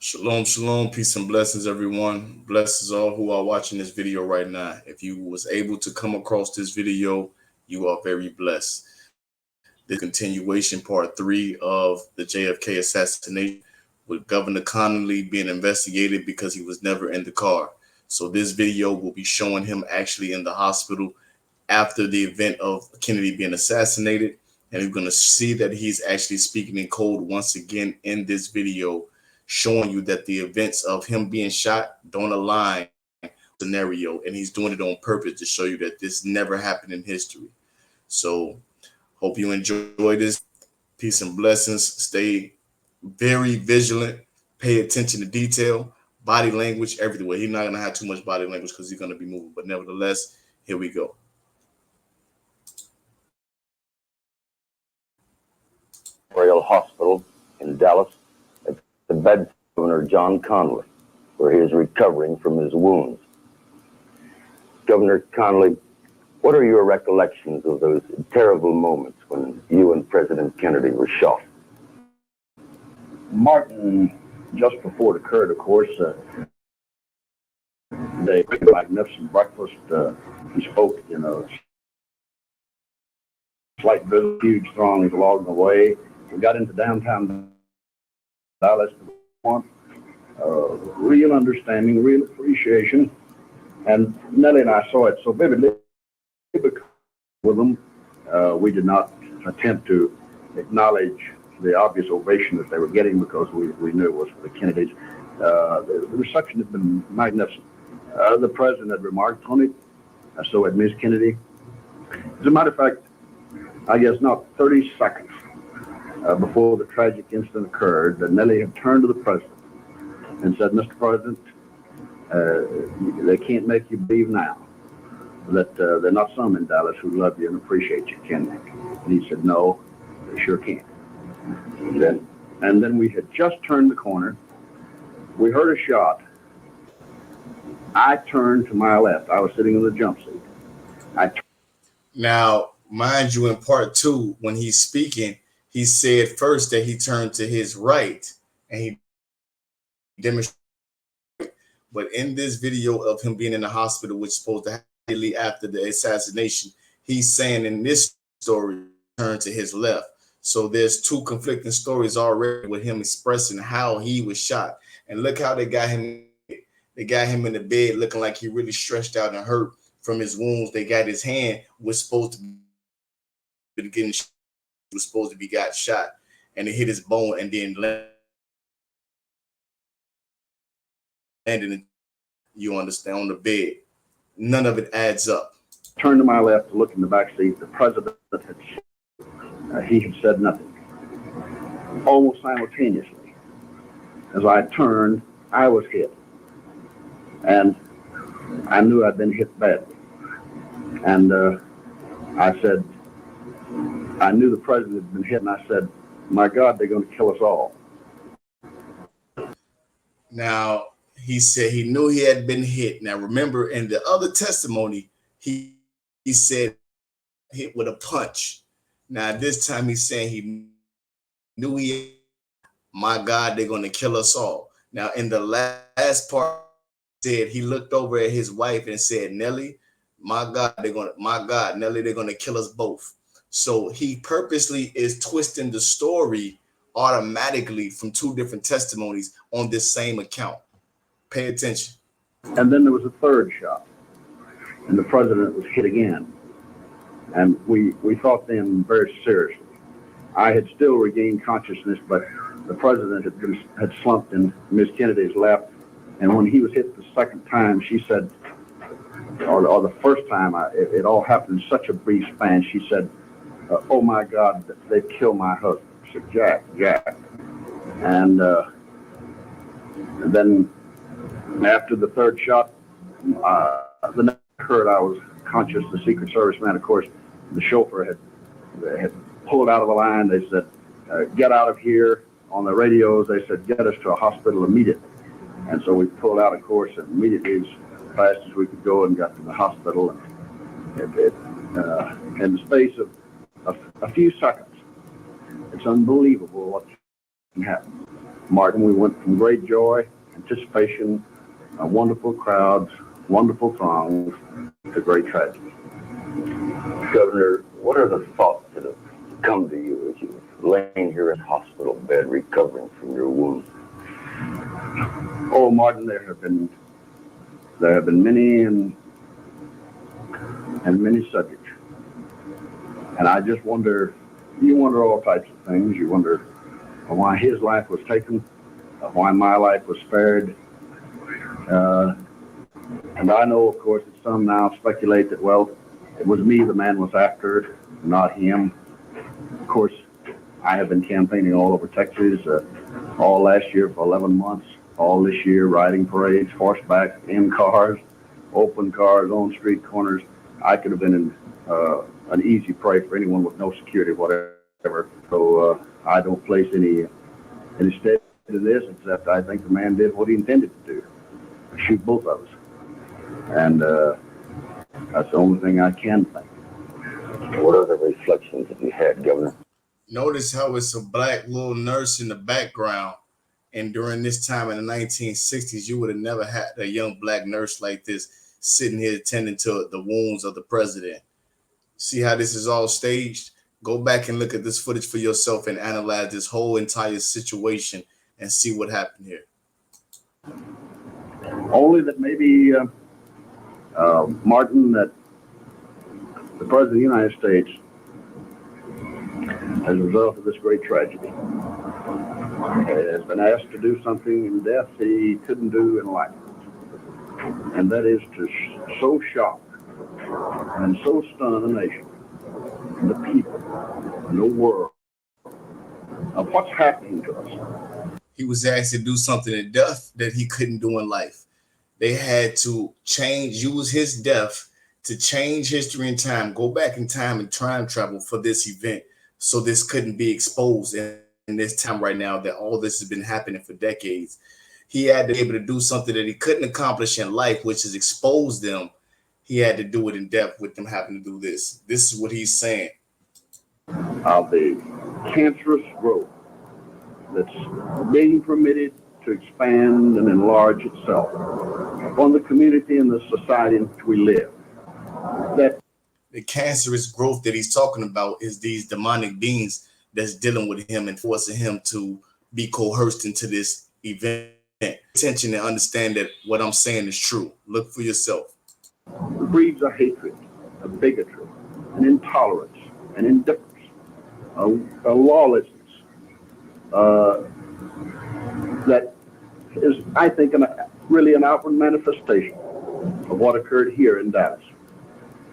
Shalom, shalom, peace and blessings, everyone. Blesses all who are watching this video right now. If you was able to come across this video, you are very blessed. The continuation part 3 of the JFK assassination with Governor Connally being investigated because he was never in the car. So this video will be showing him actually in the hospital after the event of Kennedy being assassinated. And you're going to see that he's actually speaking in code once again in this video, showing you that the events of him being shot don't align scenario, and he's doing it on purpose to show you that this never happened in history. So hope you enjoy this. Peace and blessings. Stay very vigilant. Pay attention to detail, body language, everywhere. He's not going to have too much body language because he's going to be moving. But nevertheless, here we go. Memorial Hospital in Dallas at the bed of Governor John Connally, where he is recovering from his wounds. Governor Connally, what are your recollections of those terrible moments when you and President Kennedy were shot? Martin, just before it occurred, of course, they had a magnificent breakfast. He spoke, slight visit, huge throngs along the way. We got into downtown Dallas, real understanding, real appreciation. And Nellie and I saw it so vividly with them. We did not attempt to acknowledge the obvious ovation that they were getting because we knew it was for the Kennedys. The reception had been magnificent. The president had remarked on it, so had Miss Kennedy. As a matter of fact, I guess not 30 seconds before the tragic incident occurred, that Nellie had turned to the president and said, "Mr. President, they can't make you believe now that there are not some in Dallas who love you and appreciate you, can they?" And he said, "No, they sure can't." And then we had just turned the corner. We heard a shot. I turned to my left. I was sitting in the jump seat. Now, mind you, in part 2, when he's speaking, he said first that he turned to his right and he demonstrated. But in this video of him being in the hospital, which is supposed to happen immediately after the assassination, he's saying in this story, turn to his left. So there's two conflicting stories already with him expressing how he was shot. And look how they got him. They got him in the bed looking like he really stretched out and hurt from his wounds. They got his hand was supposed to be getting got shot, and it hit his bone and then landed. You understand, on the bed. None of it adds up. Turned to my left to look in the back seat. The president he had said nothing. Almost simultaneously, as I turned, I was hit. And I knew I'd been hit badly. And I said, I knew the president had been hit, and I said, "My God, they're going to kill us all." Now, he said he knew he had been hit. Now, remember, in the other testimony, he said hit with a punch. Now, this time he's saying he knew my God, they're going to kill us all. Now, in the last part, said he looked over at his wife and said, "Nellie, my God, Nellie, they're going to kill us both." So he purposely is twisting the story automatically from two different testimonies on this same account. Pay attention. And then there was a third shot, and the president was hit again. And we thought then very seriously. I had still regained consciousness, but the president had slumped in Miss Kennedy's lap. And when he was hit the second time, she said, or the first time, it all happened in such a brief span. She said, "Oh my God, they've killed my husband." I said, Jack. And then after the third shot, the next occurred, I was conscious. The Secret Service man, of course, the chauffeur had pulled out of the line. They said, "Get out of here." On the radios, they said, "Get us to a hospital immediately." And so we pulled out, of course, and immediately as fast as we could go and got to the hospital. And in the space of a few seconds, it's unbelievable what can happen. Martin, we went from great joy, anticipation, wonderful crowds, wonderful throngs, to great tragedy. Governor, what are the thoughts that have come to you as you've lain here in hospital bed recovering from your wounds? Oh, Martin, there have been many and many subjects, and I just wonder. You wonder all types of things. You wonder why his life was taken, why my life was spared, and I know, of course, that some now speculate that, well, it was me the man was after, not him. Of course, I have been campaigning all over Texas, all last year for 11 months, all this year riding parades, horseback, in cars, open cars, on street corners. I could have been an easy prey for anyone with no security, whatever. So I don't place any stake in this, except I think the man did what he intended to do, shoot both of us. And that's the only thing I can think. What other reflections have you had, Governor? Notice how it's a black little nurse in the background. And during this time in the 1960s, you would have never had a young black nurse like this sitting here attending to the wounds of the president. See how this is all staged? Go back and look at this footage for yourself and analyze this whole entire situation and see what happened here. Only that maybe, Martin, that the President of the United States, as a result of this great tragedy, has been asked to do something in death he couldn't do in life. And that is to so shock and so stun the nation and the people and the world of what's happening to us. He was asked to do something in death that he couldn't do in life. They had to use his death to change history and time, go back in time and time travel for this event, so this couldn't be exposed in this time right now that all this has been happening for decades. He had to be able to do something that he couldn't accomplish in life, which is expose them. He had to do it in depth with them having to do this. This is what he's saying. Of the cancerous growth that's being permitted to expand and enlarge itself upon the community and the society in which we live. That the cancerous growth that he's talking about is these demonic beings that's dealing with him and forcing him to be coerced into this event. Attention and understand that what I'm saying is true. Look for yourself. breeds a hatred, a bigotry, an intolerance, an indifference, a lawlessness that is, I think, really an outward manifestation of what occurred here in Dallas.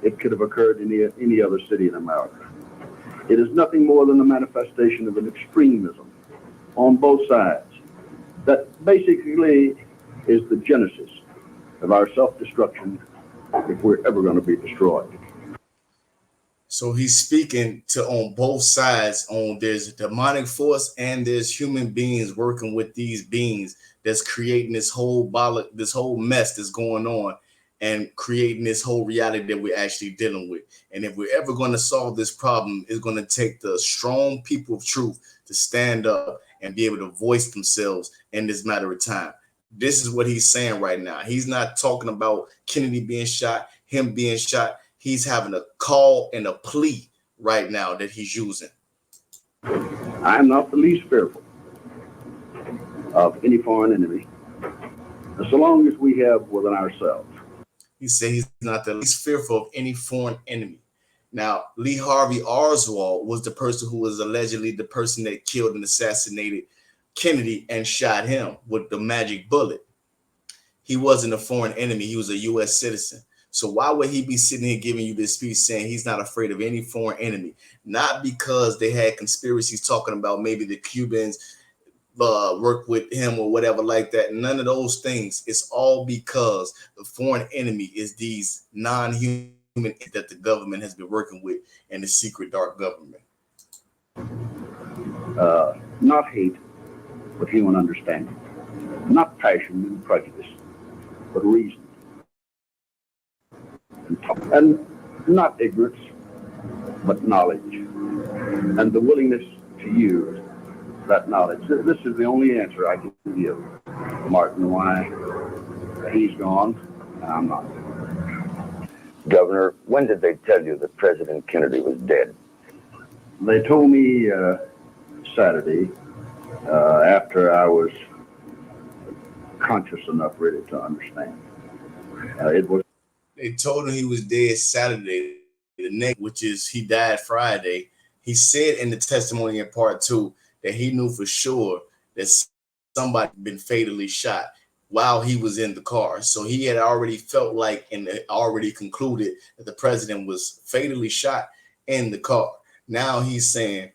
It could have occurred in any other city in America. It is nothing more than a manifestation of an extremism on both sides that basically is the genesis of our self-destruction if we're ever going to be destroyed. So he's speaking to on both sides. There's a demonic force and there's human beings working with these beings that's creating this whole mess that's going on and creating this whole reality that we're actually dealing with. And if we're ever going to solve this problem, it's going to take the strong people of truth to stand up and be able to voice themselves in this matter of time. This is what he's saying right now. He's not talking about Kennedy being shot, him being shot. He's having a call and a plea right now that he's using. I am not the least fearful of any foreign enemy, so long as we have within ourselves. He said he's not the least fearful of any foreign enemy. Now, Lee Harvey Oswald was the person who was allegedly the person that killed and assassinated Kennedy and shot him with the magic bullet. He wasn't a foreign enemy. He was a U.S. citizen. So why would he be sitting here giving you this speech saying he's not afraid of any foreign enemy? Not because they had conspiracies talking about maybe the Cubans work with him or whatever like that. None of those things. It's all because the foreign enemy is these non-human that the government has been working with in the secret dark government. Not hate, but human understanding. Not passion and prejudice, but reason. And not ignorance, but knowledge. And the willingness to use that knowledge. This is the only answer I can give Martin why he's gone and I'm not. Governor, when did they tell you that President Kennedy was dead? They told me Saturday after I was conscious enough really to understand. It was. They told him he was dead Saturday. The next, which is he died Friday. He said in the testimony in part 2 that he knew for sure that somebody had been fatally shot while he was in the car. So he had already felt like and already concluded that the president was fatally shot in the car. Now he's saying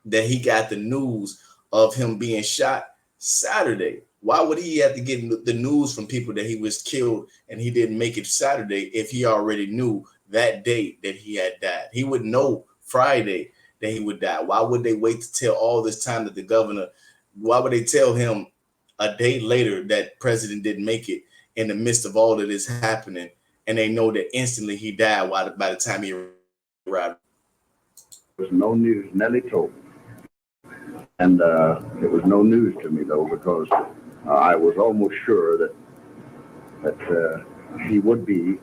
that he got the news of him being shot Saturday. Why would he have to get the news from people that he was killed and he didn't make it Saturday if he already knew that date that he had died? He would know Friday that he would die. Why would they wait to tell all this time that the governor? Why would they tell him a day later that president didn't make it in the midst of all of this happening, and they know that instantly he died by the time he arrived? There was no news. Nellie told me. And it was no news to me, though, because I was almost sure that he would be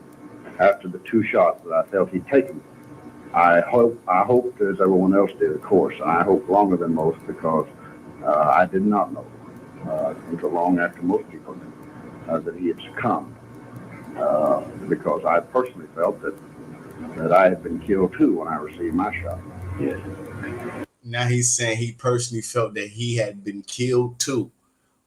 after the 2 shots that I felt he'd taken. I hoped, as everyone else did, of course, and I hoped longer than most because I did not know until long after most people knew that he had succumbed because I personally felt that I had been killed too when I received my shot. Yes. Now he's saying he personally felt that he had been killed too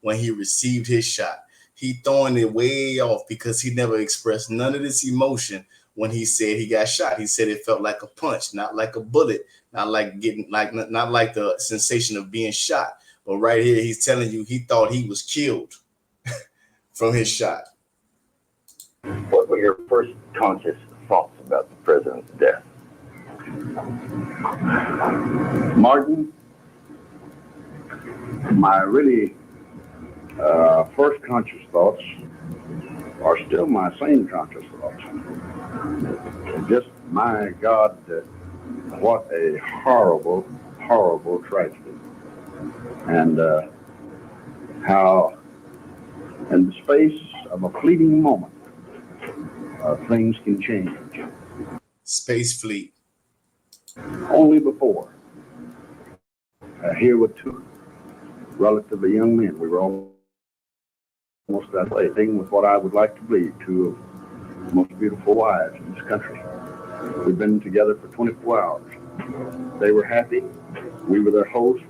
when he received his shot. He throwing it way off because he never expressed none of this emotion when he said he got shot. He said it felt like a punch, not like a bullet, not like not like the sensation of being shot. But right here, he's telling you he thought he was killed from his shot. What were your first conscious thoughts about the president's death? Martin, my really first conscious thoughts are still my same conscious thoughts. Just, my God, what a horrible, horrible tragedy. And how in the space of a fleeting moment, things can change. Space fleet. Only before, here were 2 relatively young men. We were almost that way, thing with what I would like to believe 2 of the most beautiful wives in this country. We'd been together for 24 hours. They were happy. We were their host.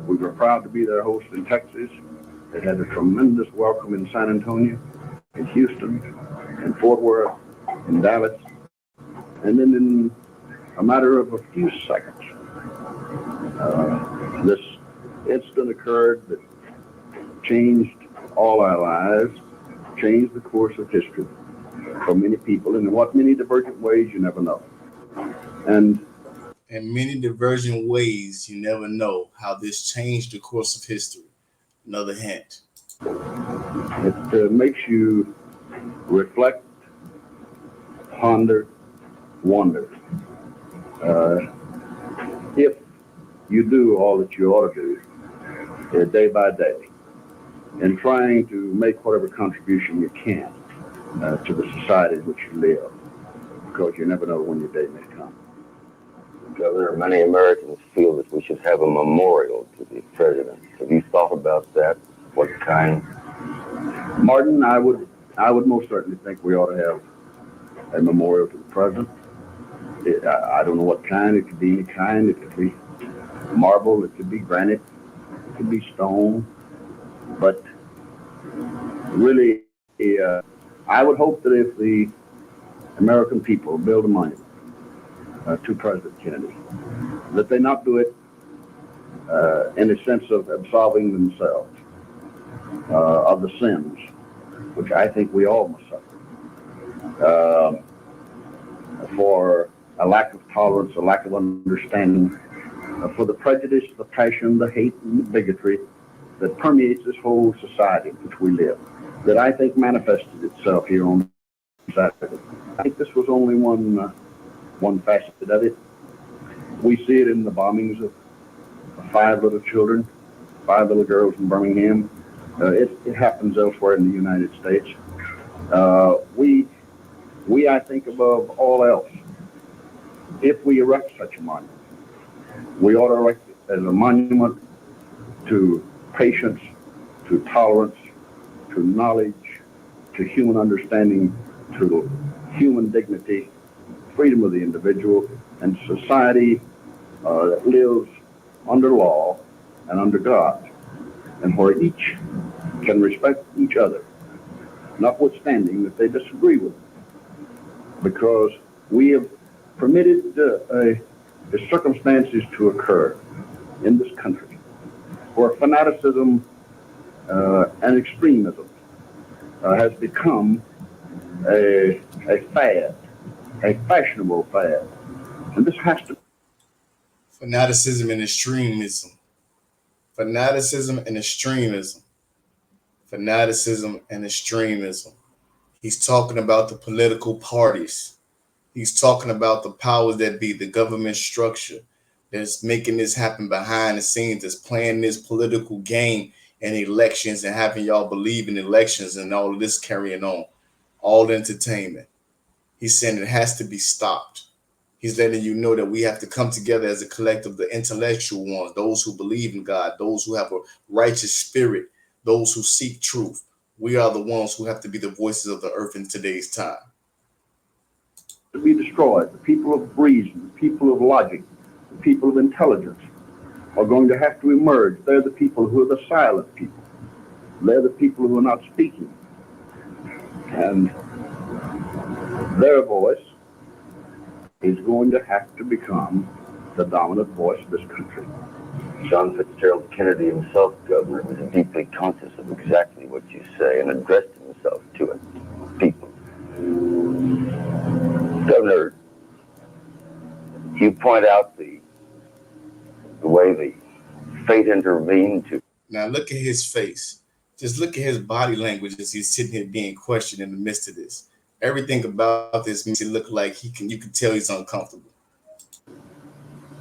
We were proud to be their host in Texas. They had a tremendous welcome in San Antonio, in Houston, in Fort Worth, in Dallas. And then in a matter of a few seconds, this incident occurred that changed all our lives, changed the course of history for many people, and in what many divergent ways you never know. And in many divergent ways, you never know how this changed the course of history. Another hint. it makes you reflect, ponder, wonder. If you do all that you ought to do day by day, and trying to make whatever contribution you can to the society in which you live, because you never know when your day may come. Governor, many Americans feel that we should have a memorial to the president. Have you thought about that? What kind? Martin, I would most certainly think we ought to have a memorial to the president. I don't know what kind. It could be any kind. It could be marble. It could be granite. It could be stone. But really, I would hope that if the American people build a monument to President Kennedy, that they not do it in a sense of absolving themselves of the sins, which I think we all must suffer, for a lack of tolerance, a lack of understanding, for the prejudice, the passion, the hate, and the bigotry that permeates this whole society in which we live, that I think manifested itself here on Saturday. I think this was only one facet of it. We see it in the bombings of 5 little children 5 little girls in Birmingham. It happens elsewhere in the United States. We, I think, above all else, if we erect such a monument, we ought to erect it as a monument to patience, to tolerance, to knowledge, to human understanding, to human dignity, freedom of the individual, and society that lives under law and under God, and where each can respect each other, notwithstanding that they disagree with them, because we have permitted the circumstances to occur in this country where fanaticism and extremism has become a fad, a fashionable fad. And this has to Fanaticism and extremism. Fanaticism and extremism. Fanaticism and extremism. He's talking about the political parties. He's talking about the powers that be, the government structure that's making this happen behind the scenes, that's playing this political game and elections and having y'all believe in elections and all of this carrying on. All entertainment. He's saying it has to be stopped. He's letting you know that we have to come together as a collective, the intellectual ones, those who believe in God, those who have a righteous spirit, those who seek truth. We are the ones who have to be the voices of the earth in today's time. to be destroyed. The people of reason, the people of logic, the people of intelligence are going to have to emerge. They're the people who are the silent people. They're the people who are not speaking. And their voice is going to have to become the dominant voice of this country. John Fitzgerald Kennedy himself, Governor, was deeply conscious of exactly what you say and addressed himself to it. People. Governor, you point out the way the fate intervened to. Now look at his face. Just look at his body language as he's sitting here being questioned in the midst of this. Everything about this makes it look like you can tell he's uncomfortable.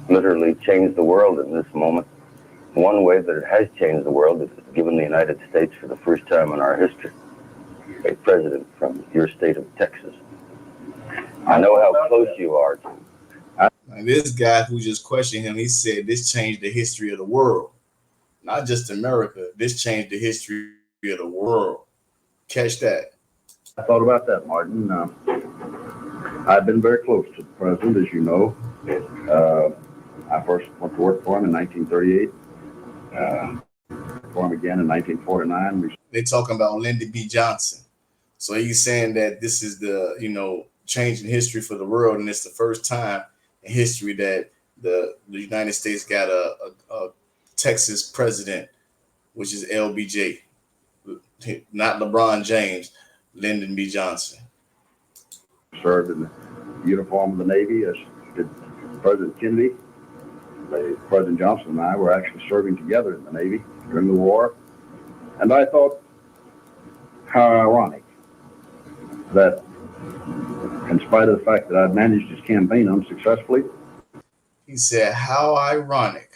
Literally changed the world in this moment. One way that it has changed the world is it's given the United States, for the first time in our history, a president from your state of Texas. I know how close you are to. Now, this guy who just questioned him, he said this changed the history of the world. Not just America. This changed the history of the world. Catch that. I thought about that, Martin. I've been very close to the president, as you know. I first went to work for him in 1938. For him again in 1949. They're talking about Lyndon B. Johnson. So he's saying that this is the, change in history for the world, and it's the first time in history that the United States got a Texas president, which is LBJ, not LeBron James, Lyndon B. Johnson. Served in the uniform of the Navy, as did President Kennedy. President Johnson and I were actually serving together in the Navy during the war. And I thought, how ironic that, in spite of the fact that I'd managed his campaign unsuccessfully. He said, how ironic.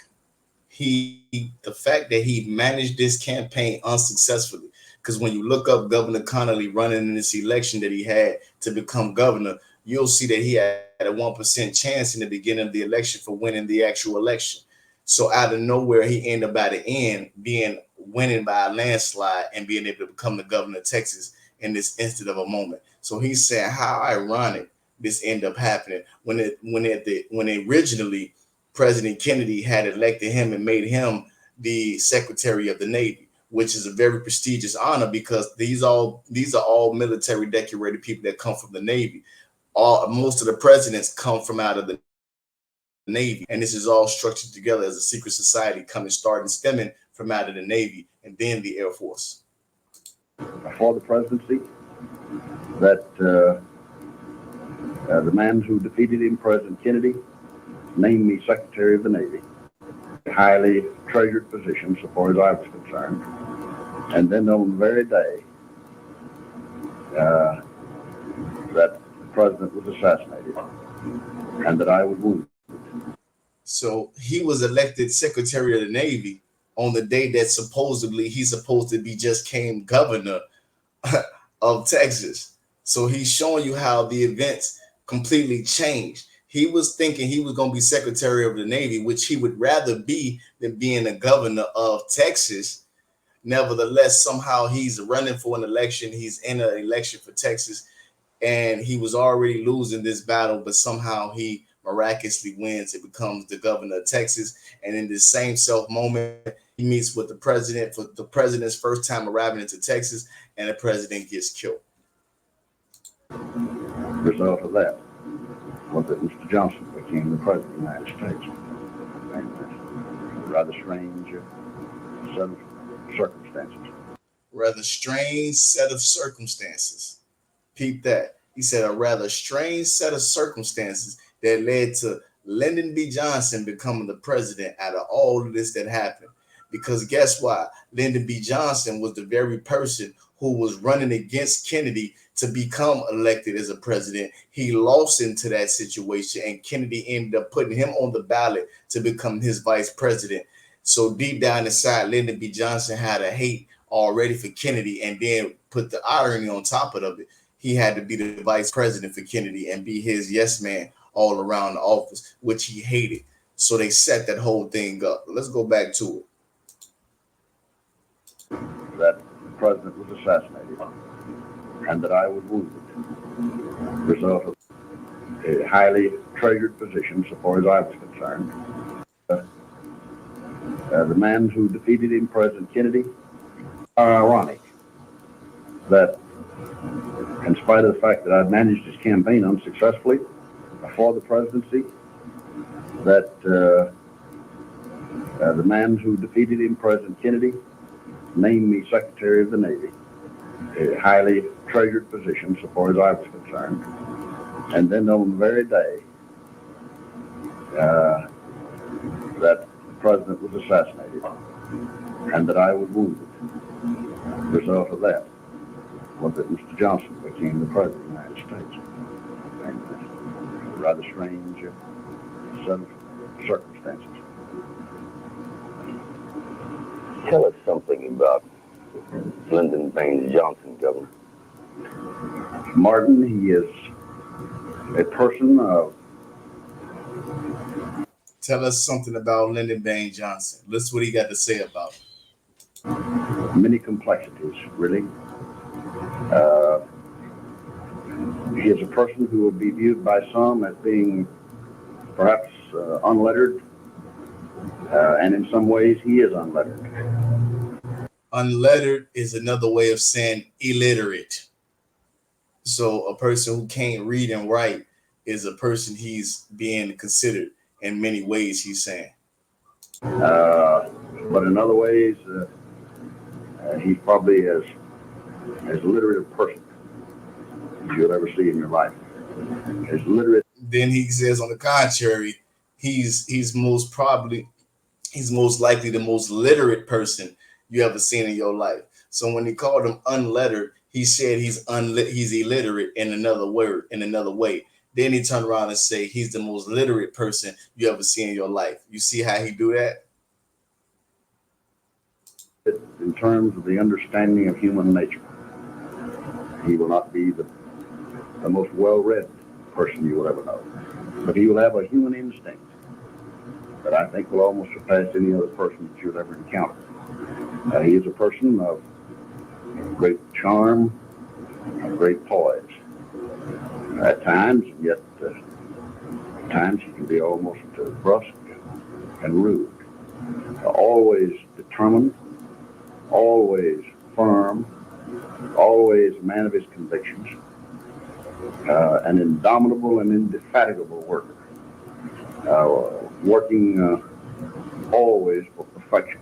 The fact that he managed this campaign unsuccessfully. Because when you look up Governor Connally running in this election that he had to become governor, you'll see that he had a 1% chance in the beginning of the election for winning the actual election. So out of nowhere, he ended up by the end winning by a landslide and being able to become the governor of Texas in this instant of a moment. So he's saying how ironic this ended up happening when originally President Kennedy had elected him and made him the Secretary of the Navy, which is a very prestigious honor because these are all military decorated people that come from the Navy. Most of the presidents come from out of the Navy, and this is all structured together as a secret society starting stemming from out of the Navy and then the Air Force. For the presidency, that the man who defeated him, President Kennedy, named me Secretary of the Navy, a highly treasured position so far as I was concerned. And then on the very day that the president was assassinated and that I was wounded. So he was elected Secretary of the Navy on the day that supposedly he's supposed to be just came governor of Texas. So he's showing you how the events completely changed. He was thinking he was going to be Secretary of the Navy, which he would rather be than being a governor of Texas. Nevertheless, somehow he's running for an election. He's in an election for Texas, and he was already losing this battle, but somehow he miraculously wins and becomes the governor of Texas. And in this same self moment, he meets with the president for the president's first time arriving into Texas, and the president gets killed. The result of that was that Mr. Johnson became the president of the United States. And a rather strange set of circumstances. Rather strange set of circumstances. Peep that. He said a rather strange set of circumstances that led to Lyndon B. Johnson becoming the president out of all of this that happened. Because guess what? Lyndon B. Johnson was the very person who was running against Kennedy to become elected as a president. He lost into that situation, and Kennedy ended up putting him on the ballot to become his vice president. So deep down inside, Lyndon B. Johnson had a hate already for Kennedy, and then put the irony on top of it. He had to be the vice president for Kennedy and be his yes man all around the office, which he hated. So they set that whole thing up. Let's go back to it. That the president was assassinated and that I was wounded. The result of a highly treasured position, so far as I was concerned. The man who defeated him, President Kennedy, ironic that in spite of the fact that I'd managed his campaign unsuccessfully for the presidency, that the man who defeated him, President Kennedy, named me Secretary of the Navy, a highly treasured position so far as I was concerned. And then on the very day that the president was assassinated and that I was wounded, the result of that was that Mr. Johnson became the president of the United States. And a rather strange set of circumstances. Tell us something about Lyndon Baines Johnson, Governor. Martin, he is a person of... Tell us something about Lyndon Baines Johnson. Listen what he got to say about it. Many complexities, really. He is a person who will be viewed by some as being perhaps unlettered, and in some ways he is unlettered. Unlettered is another way of saying illiterate. So a person who can't read and write is a person he's being considered in many ways, he's saying. But in other ways, he's probably as literate a person as you'll ever see in your life. As literate. Then he says, on the contrary, he's most likely the most literate person you ever seen in your life. So when he called him unlettered, he said he's illiterate in another way. Then he turned around and say he's the most literate person you ever seen in your life. You see how he do that? In terms of the understanding of human nature, he will not be the most well-read person you will ever know, but he will have a human instinct that I think will almost surpass any other person that you'll ever encounter. He is a person of great charm, of great poise. At times, yet at times he can be almost brusque and rude. Always determined, always firm, always a man of his convictions, an indomitable and indefatigable worker, working always for perfection.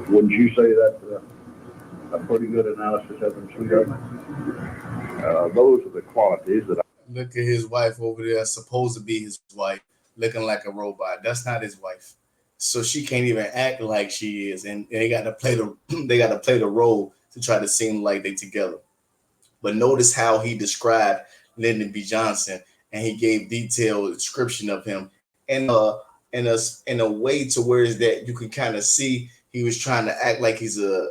Wouldn't you say that a pretty good analysis of him, sweetheart? Those are the qualities that Look at his wife over there, supposed to be his wife, looking like a robot. That's not his wife. So she can't even act like she is, and they got to play the role to try to seem like they together. But notice how he described Lyndon B. Johnson, and he gave detailed description of him in a way to where is that you can kind of see he was trying to act like he's a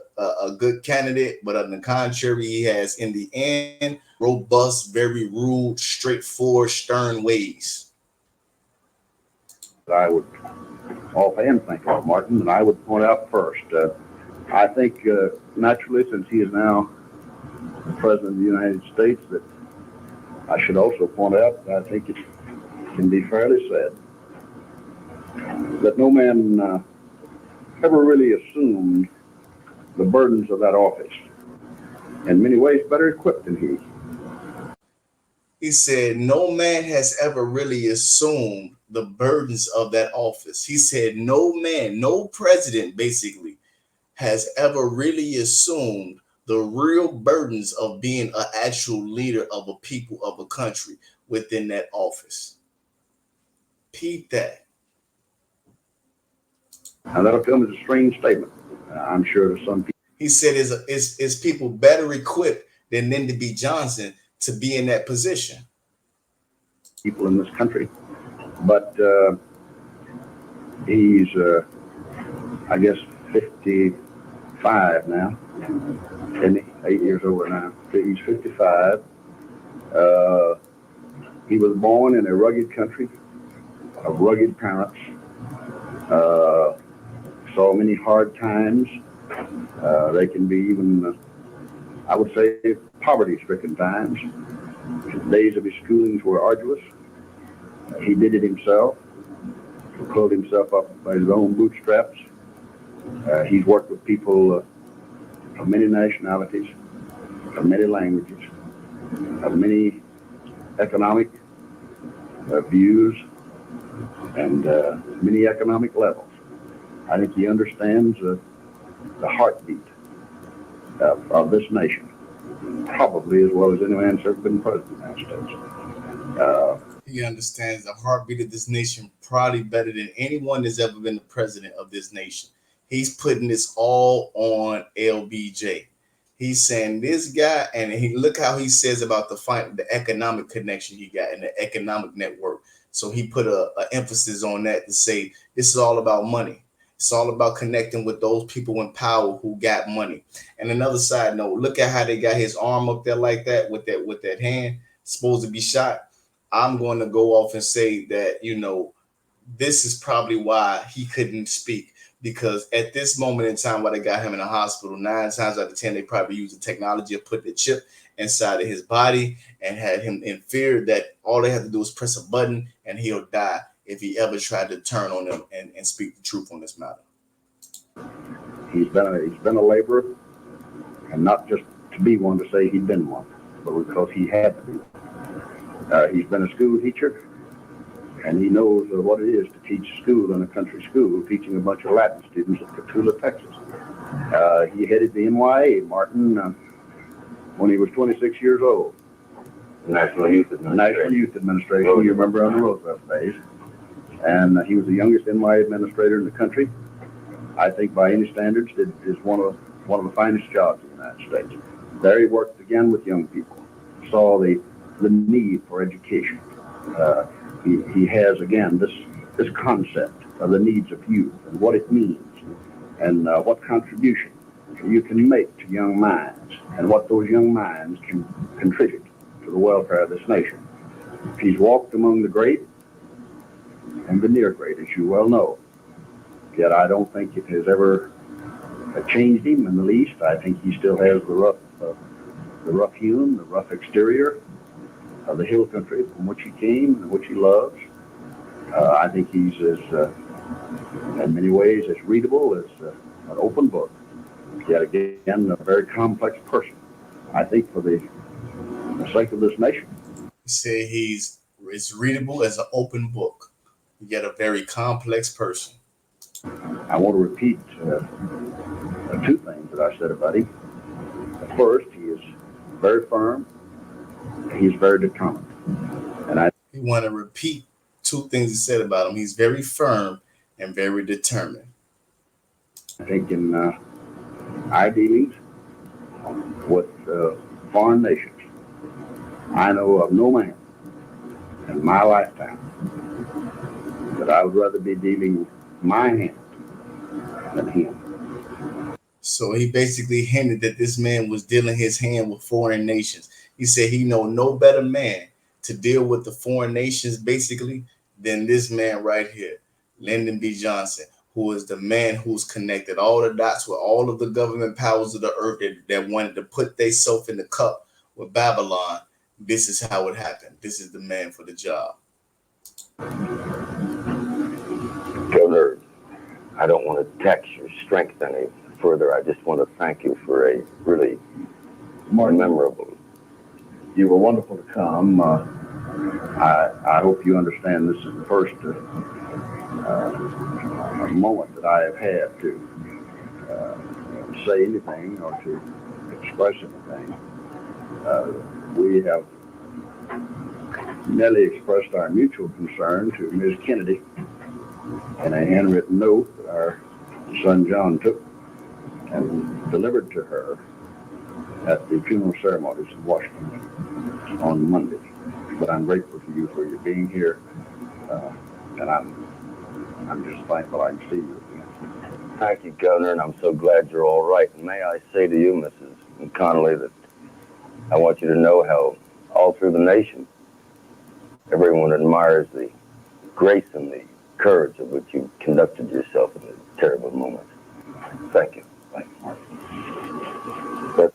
good candidate, but on the contrary, he has in the end robust, very rude, straightforward, stern ways. I would offhand think of Martin, and I would point out first. I think naturally, since he is now the President of the United States, that I should also point out, I think it can be fairly said, that no man ever really assumed the burdens of that office. In many ways, better equipped than he. He said, no man has ever really assumed the burdens of that office. He said, no man, no president basically has ever really assumed the real burdens of being an actual leader of a people, of a country within that office. Peep that. Now, that'll come as a strange statement, I'm sure, to some people. He said, is people better equipped than Lyndon B. Johnson to be in that position? People in this country. But he's, I guess, 55 now, and 8 years older now. He's 55. He was born in a rugged country of rugged parents. Saw many hard times. They can be even, I would say, poverty-stricken times. The days of his schoolings were arduous. He did it himself. He pulled himself up by his own bootstraps. He's worked with people of many nationalities, of many languages, of many economic views, and many economic levels. I think he understands the heartbeat of this nation, probably as well as any man that's ever been president of the United States. He understands the heartbeat of this nation probably better than anyone that's ever been the president of this nation. He's putting this all on LBJ. He's saying this guy, and he look how he says about the economic connection he got and the economic network. So he put a emphasis on that to say this is all about money. It's all about connecting with those people in power who got money. And another side note, look at how they got his arm up there like that with that hand supposed to be shot. I'm going to go off and say that, this is probably why he couldn't speak, because at this moment in time, while they got him in the hospital, 9 times out of 10, they probably used the technology of put the chip inside of his body and had him in fear that all they have to do is press a button and he'll die if he ever tried to turn on them and speak the truth on this matter. He's been a laborer, and not just to be one to say he'd been one, but because he had to be one. He's been a school teacher, and he knows what it is to teach school in a country school, teaching a bunch of Latin students at Cotulla, Texas. He headed the NYA, Martin, when he was 26 years old. National Youth Administration, you remember on the Roosevelt days. And he was the youngest NYA administrator in the country. I think by any standards, it is one of the finest jobs in the United States. There he worked again with young people, saw the need for education. He has, again, this concept of the needs of youth and what it means and what contribution you can make to young minds and what those young minds can contribute to the welfare of this nation. He's walked among the great and the near great, as you well know. Yet I don't think it has ever changed him in the least. I think he still has the rough hewn, the rough exterior of the hill country from which he came and which he loves. I think he's in many ways as readable as an open book. Yet again, a very complex person. I think for the sake of this nation. He said he's as readable as an open book, yet a very complex person. I want to repeat 2 things that I said about him. First, he is very firm. He's very determined. And we want to repeat 2 things he said about him. He's very firm and very determined. I think in our dealings with foreign nations, I know of no man in my lifetime But I would rather be dealing my hand than him. So he basically hinted that this man was dealing his hand with foreign nations. He said he know no better man to deal with the foreign nations basically than this man right here, Lyndon B. Johnson, who is the man who's connected all the dots with all of the government powers of the earth that wanted to put themselves in the cup with Babylon. This is how it happened. This is the man for the job. Governor, I don't want to tax your strength any further. I just want to thank you for a really memorable. You were wonderful to come. I hope you understand this is the first moment that I have had to say anything or to express anything. We have Nellie expressed our mutual concern to Ms. Kennedy in a handwritten note that our son John took and delivered to her at the funeral ceremonies in Washington on Monday. But I'm grateful to you for your being here, and I'm just thankful I can see you again. Thank you, Governor, and I'm so glad you're all right. And may I say to you, Mrs. Connally, that I want you to know how all through the nation, everyone admires the grace and the courage of which you conducted yourself in this terrible moment. Thank you. Thank you. But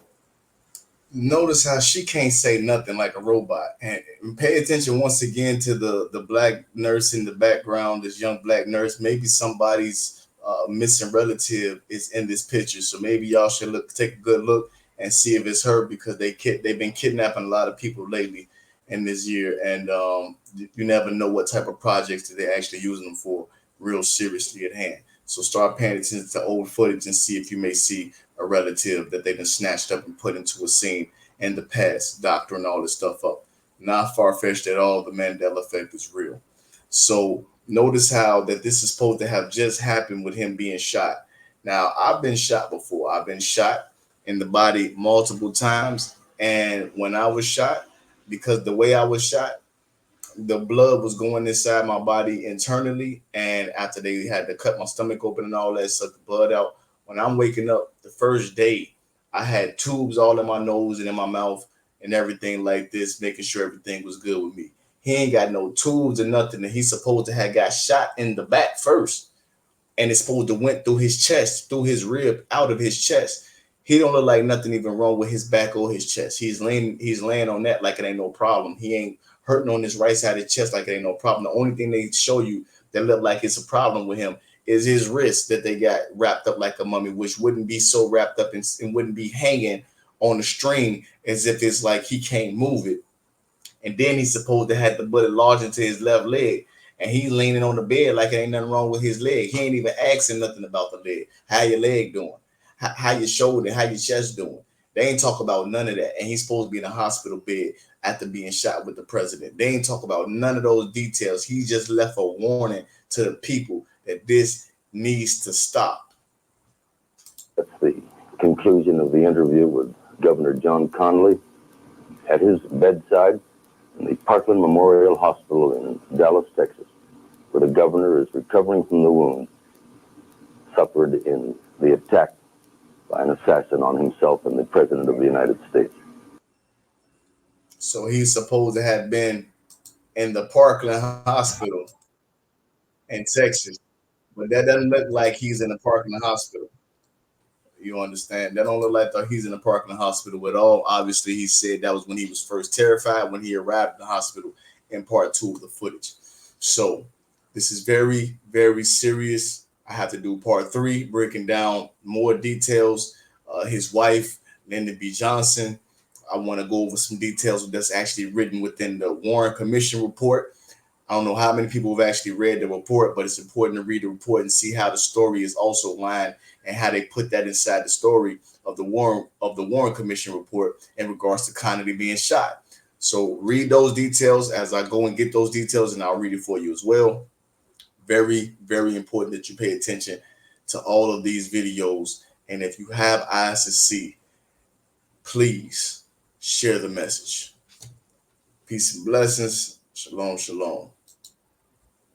Notice how she can't say nothing like a robot. And pay attention once again to the black nurse in the background, this young black nurse. Maybe somebody's missing relative is in this picture. So maybe y'all should take a good look and see if it's her, because they've been kidnapping a lot of people lately in this year. And you never know what type of projects that they're actually using them for real seriously at hand. So start paying attention to old footage and see if you may see a relative that they've been snatched up and put into a scene in the past, doctoring all this stuff up. Not far-fetched at all. The Mandela effect is real. So notice how that this is supposed to have just happened with him being shot. Now, I've been shot before. I've been shot in the body multiple times. And when I was shot, because the way I was shot, the blood was going inside my body internally, and after they had to cut my stomach open and all that, suck the blood out. When I'm waking up the first day, I had tubes all in my nose and in my mouth and everything like this, making sure everything was good with me. He ain't got no tubes or nothing, and he's supposed to have got shot in the back first, and it's supposed to went through his chest, through his rib, out of his chest. He don't look like nothing even wrong with his back or his chest. He's laying on that like it ain't no problem. He ain't hurting on his right side of his chest like it ain't no problem. The only thing they show you that look like it's a problem with him is his wrist that they got wrapped up like a mummy, which wouldn't be so wrapped up and wouldn't be hanging on a string as if it's like he can't move it. And then he's supposed to have the bullet lodged into his left leg. And he's leaning on the bed like it ain't nothing wrong with his leg. He ain't even asking nothing about the leg. How your leg doing? How your shoulder, how your chest doing? They ain't talk about none of that. And he's supposed to be in a hospital bed after being shot with the president. They ain't talk about none of those details. He just left a warning to the people that this needs to stop. that's the conclusion of the interview with Governor John Connally at his bedside in the Parkland Memorial Hospital in Dallas, Texas, where the governor is recovering from the wounds suffered in the attack by an assassin on himself and the President of the United States. So he's supposed to have been in the Parkland Hospital in Texas, but that doesn't look like he's in the Parkland Hospital. You understand? That don't look like he's in the Parkland Hospital at all. Obviously, he said that was when he was first terrified when he arrived at the hospital in part 2 of the footage. So this is very, very serious. I have to do part 3, breaking down more details. His wife, Lyndon B. Johnson. I want to go over some details that's actually written within the Warren Commission report. I don't know how many people have actually read the report, but it's important to read the report and see how the story is also lined and how they put that inside the story of the Warren Commission report in regards to Connally being shot. So read those details as I go and get those details, and I'll read it for you as well. Very, very important that you pay attention to all of these videos. And if you have eyes to see, please share the message. Peace and blessings. Shalom, shalom.